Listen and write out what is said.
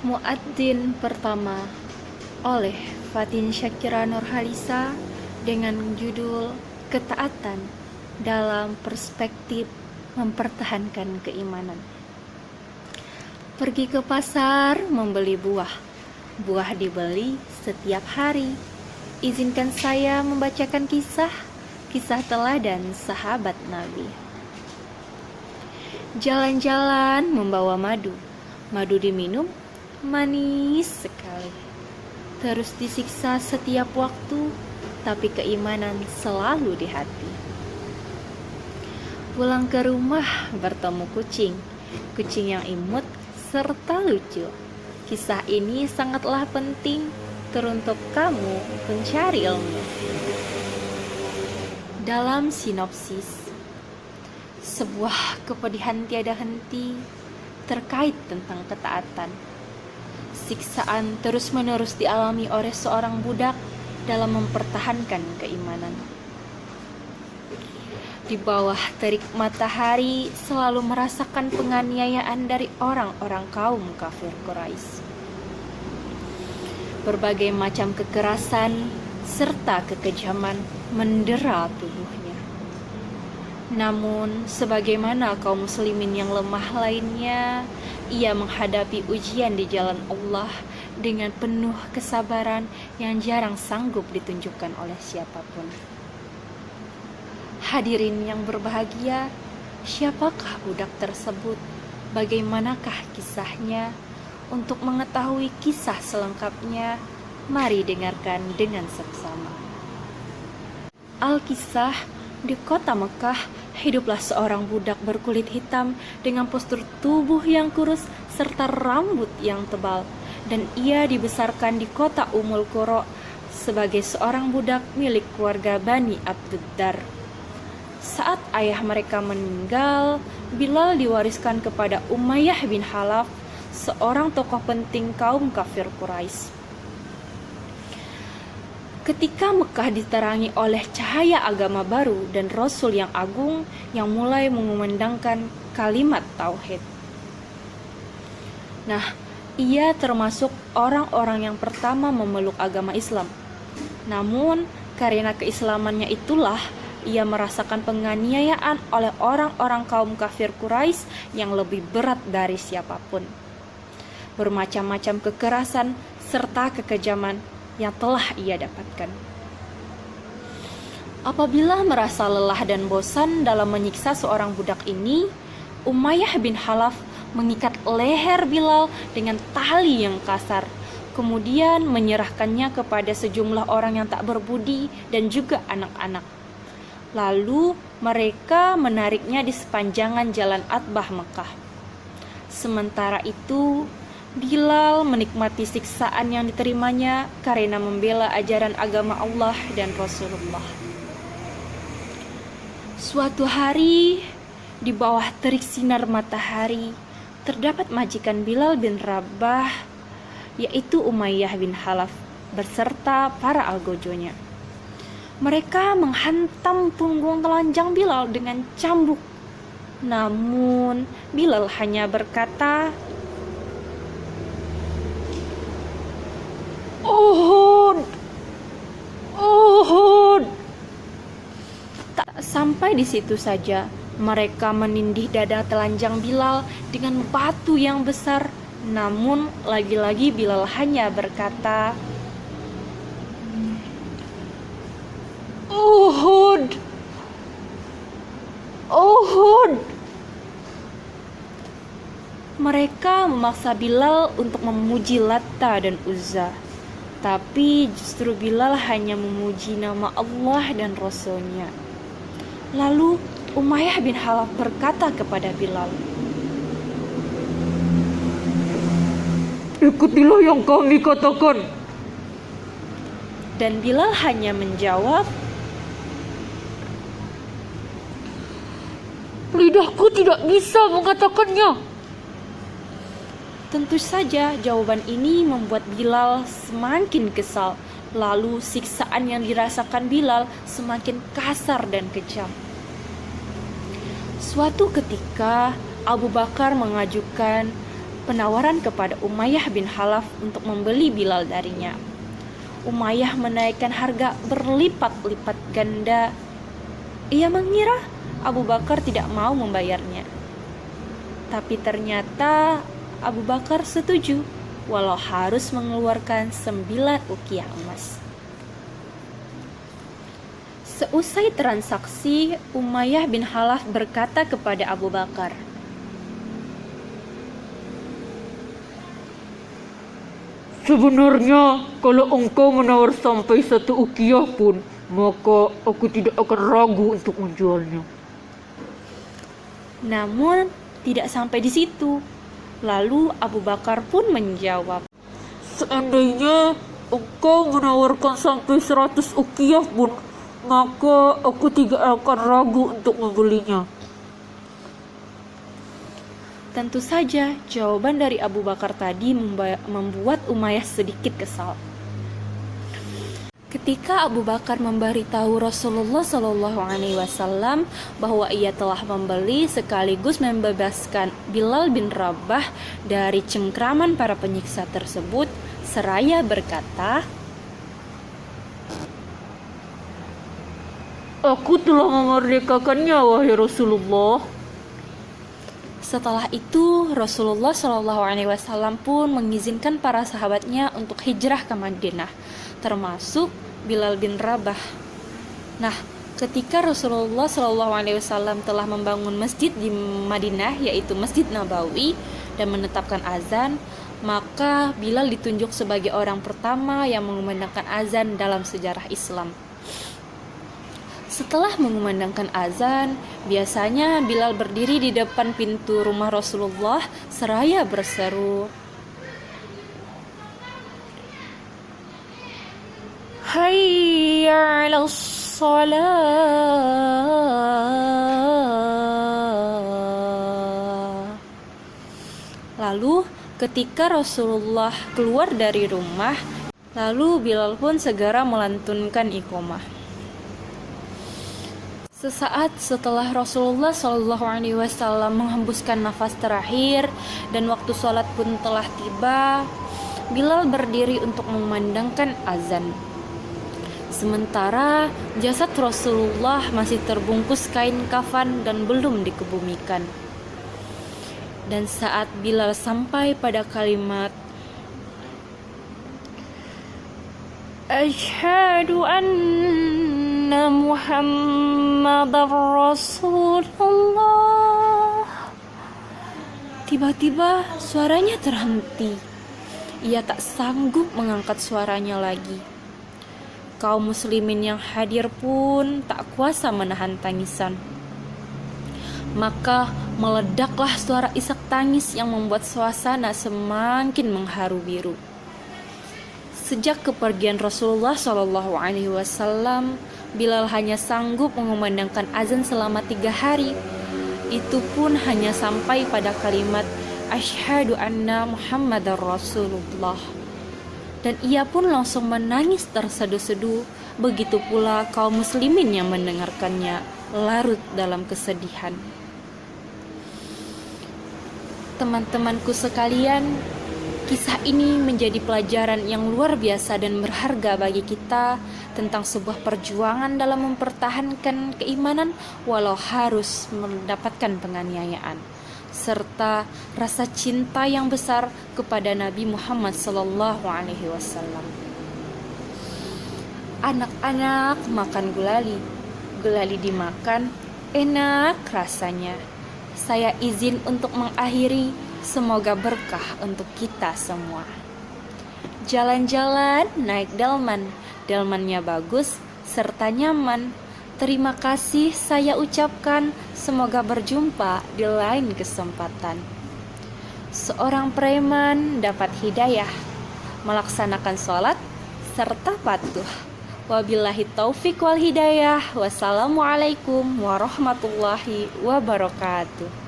Muadzin pertama oleh Fatin Syakira Nurhalisa dengan judul Ketaatan dalam Perspektif Mempertahankan Keimanan. Pergi ke pasar membeli buah. Buah dibeli setiap hari. Izinkan saya membacakan kisah teladan sahabat Nabi. Jalan-jalan membawa madu. Madu diminum, manis sekali. Terus disiksa setiap waktu, tapi keimanan selalu di hati. Pulang ke rumah bertemu kucing yang imut serta lucu. Kisah ini sangatlah penting teruntuk kamu pencari ilmu. Dalam sinopsis, sebuah kepedihan tiada henti terkait tentang ketaatan. Siksaan terus-menerus dialami oleh seorang budak dalam mempertahankan keimanan. Di bawah terik matahari selalu merasakan penganiayaan dari orang-orang kaum kafir Quraisy. Berbagai macam kekerasan serta kekejaman mendera tubuhnya. Namun, sebagaimana kaum muslimin yang lemah lainnya, ia menghadapi ujian di jalan Allah dengan penuh kesabaran yang jarang sanggup ditunjukkan oleh siapapun. Hadirin yang berbahagia, siapakah budak tersebut? Bagaimanakah kisahnya? Untuk mengetahui kisah selengkapnya, mari dengarkan dengan seksama. Al-Kisah, di kota Mekah, hiduplah seorang budak berkulit hitam dengan postur tubuh yang kurus serta rambut yang tebal, dan ia dibesarkan di kota Ummul Qura sebagai seorang budak milik keluarga Bani Abduddar. Saat ayah mereka meninggal, Bilal diwariskan kepada Umayyah bin Khalaf, seorang tokoh penting kaum kafir Quraisy. Ketika Mekah diterangi oleh cahaya agama baru dan Rasul yang agung yang mulai mengumandangkan kalimat tauhid. Nah, ia termasuk orang-orang yang pertama memeluk agama Islam. Namun, karena keislamannya itulah ia merasakan penganiayaan oleh orang-orang kaum kafir Quraisy yang lebih berat dari siapapun. Bermacam-macam kekerasan serta kekejaman yang telah ia dapatkan. Apabila merasa lelah dan bosan dalam menyiksa seorang budak ini, Umayyah bin Khalaf mengikat leher Bilal dengan tali yang kasar, kemudian menyerahkannya kepada sejumlah orang yang tak berbudi dan juga anak-anak. Lalu mereka menariknya di sepanjangan jalan Atbah Mekah. Sementara itu, Bilal menikmati siksaan yang diterimanya karena membela ajaran agama Allah dan Rasulullah. Suatu hari, di bawah terik sinar matahari, terdapat majikan Bilal bin Rabah, yaitu Umayyah bin Khalaf, beserta para algojonya. Mereka menghantam punggung telanjang Bilal dengan cambuk. Namun, Bilal hanya berkata, "Uhud! Uhud!" Tak sampai di situ saja, mereka menindih dada telanjang Bilal dengan batu yang besar. Namun, lagi-lagi Bilal hanya berkata, "Uhud! Uhud!" Mereka memaksa Bilal untuk memuji Latta dan Uzza. Tapi justru Bilal hanya memuji nama Allah dan Rasulnya. Lalu Umayyah bin Khalaf berkata kepada Bilal, "Ikutilah yang kami katakan." Dan Bilal hanya menjawab, "Lidahku tidak bisa mengatakannya." Tentu saja jawaban ini membuat Bilal semakin kesal. Lalu siksaan yang dirasakan Bilal semakin kasar dan kejam. Suatu ketika Abu Bakar mengajukan penawaran kepada Umayyah bin Khalaf untuk membeli Bilal darinya. Umayyah menaikkan harga berlipat-lipat ganda. Ia mengira Abu Bakar tidak mau membayarnya. Tapi ternyata Abu Bakar setuju, walau harus mengeluarkan 9 ukiah emas. Seusai transaksi, Umayyah bin Khalaf berkata kepada Abu Bakar, "Sebenarnya kalau engkau menawar sampai 1 ukiah pun, maka aku tidak akan ragu untuk menjualnya." Namun tidak sampai di situ. Lalu Abu Bakar pun menjawab, "Seandainya engkau menawarkan sampai 100 ukiah pun, maka aku tidak akan ragu untuk membelinya." Tentu saja jawaban dari Abu Bakar tadi membuat Umayyah sedikit kesal. Ketika Abu Bakar memberitahu Rasulullah SAW bahwa ia telah membeli sekaligus membebaskan Bilal bin Rabah dari cengkraman para penyiksa tersebut, seraya berkata, "Aku telah memerdekakannya, wahai Rasulullah." Setelah itu Rasulullah SAW pun mengizinkan para sahabatnya untuk hijrah ke Madinah, termasuk Bilal bin Rabah. Nah, ketika Rasulullah SAW telah membangun masjid di Madinah, yaitu Masjid Nabawi, dan menetapkan azan, maka Bilal ditunjuk sebagai orang pertama yang mengumandangkan azan dalam sejarah Islam. Setelah mengumandangkan azan, biasanya Bilal berdiri di depan pintu rumah Rasulullah seraya berseru, "Hayya 'alas shalah." Lalu ketika Rasulullah keluar dari rumah, lalu Bilal pun segera melantunkan iqamah. Sesaat setelah Rasulullah SAW menghembuskan nafas terakhir dan waktu sholat pun telah tiba, Bilal berdiri untuk memandangkan azan. Sementara jasad Rasulullah masih terbungkus kain kafan dan belum dikebumikan. Dan saat Bilal sampai pada kalimat "Asyhadu anna Muhammadar Rasulullah", tiba-tiba suaranya terhenti. Ia tak sanggup mengangkat suaranya lagi. Kaum muslimin yang hadir pun tak kuasa menahan tangisan. Maka meledaklah suara isak tangis yang membuat suasana semakin mengharu biru. Sejak kepergian Rasulullah SAW, Bilal hanya sanggup mengumandangkan azan selama 3 hari. Itu pun hanya sampai pada kalimat "Asyhadu anna Muhammadar Rasulullah". Dan ia pun langsung menangis terseduh-seduh. Begitu pula kaum muslimin yang mendengarkannya larut dalam kesedihan. Teman-temanku sekalian, kisah ini menjadi pelajaran yang luar biasa dan berharga bagi kita tentang sebuah perjuangan dalam mempertahankan keimanan walau harus mendapatkan penganiayaan, serta rasa cinta yang besar kepada Nabi Muhammad SAW. Anak-anak makan gulali, gulali dimakan, enak rasanya. Saya izin untuk mengakhiri, semoga berkah untuk kita semua. Jalan-jalan naik delman, delmannya bagus serta nyaman. Terima kasih saya ucapkan, semoga berjumpa di lain kesempatan. Seorang preman dapat hidayah, melaksanakan sholat serta patuh. Wabillahi taufik wal hidayah. Wassalamualaikum warahmatullahi wabarakatuh.